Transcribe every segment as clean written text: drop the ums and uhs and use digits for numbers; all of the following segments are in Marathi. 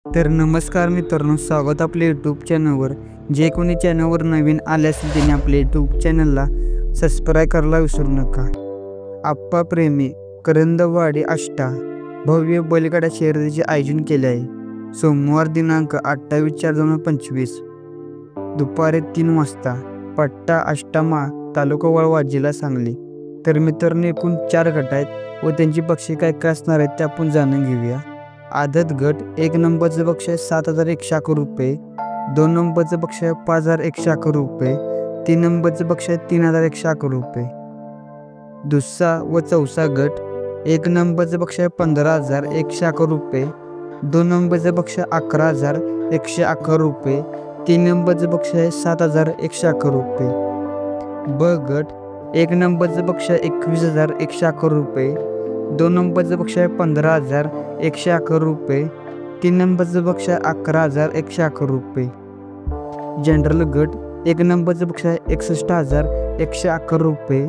तर नमस्कार मित्रांनो, स्वागत आपल्या यूट्यूब चॅनलवर। जे कोणी चॅनलवर नवीन आले असेल त्यांनी आपल्या यूट्यूब चॅनलला सबस्क्राईब करायला विसरू नका। आप्पा प्रेमी करंदवाडी आष्टा भव्य बैलगाडा शर्यतीचे आयोजन केले आहे। सोमवार दिनांक 28/4/2025 दुपारी 3 वाजता। पट्टा आष्टामा, तालुका वाळवा, जिल्हा सांगली। तर मित्रांनो, एकूण 4 गट आहेत व त्यांची बक्षीस काय काय असणार आहेत ते आपण जाणून घेऊया। आदत गट 1 नंबरचं बक्षीस 7,111 रुपये, 2 नंबरचं बक्षीस 5,111 रुपये, 3 नंबरचं बक्षीस 3,111 रुपये। दुसरा व चौथा गट 1 नंबरचं बक्षीस 15,111 रुपये, 2 नंबरचं बक्षीस 11,111 रुपये, 3 नंबरचं बक्षीस 7,111 रुपये। ब गट 1 नंबरचं बक्षीस 21,111 रुपये, 2 नंबरचं बक्षीस 15,111 रुपये, 3 नंबरचं बक्षीस 11,111 रुपये। जनरल गट 1 नंबरचं बक्षीस 61,111 रुपये,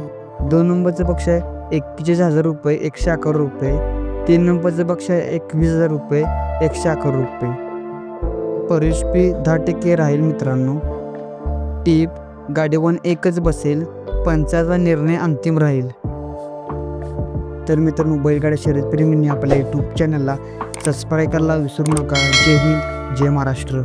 2 नंबरचं बक्षीस 41,000 रुपये 111 रुपये, 3 नंबरचं बक्षीस 21,000 रुपये 111 रुपये। प्रवेश फी 10% राहील मित्रांनो। टीप गाडीवर एकच बसेल, पंचाचा निर्णय अंतिम राहील। तर मित्रांनो, बैलगाडा शर्यत प्रेमींनी आपल्या यूट्यूब चॅनलला सबस्क्राईब करायला विसरू नका। जय हिंद, जय महाराष्ट्र।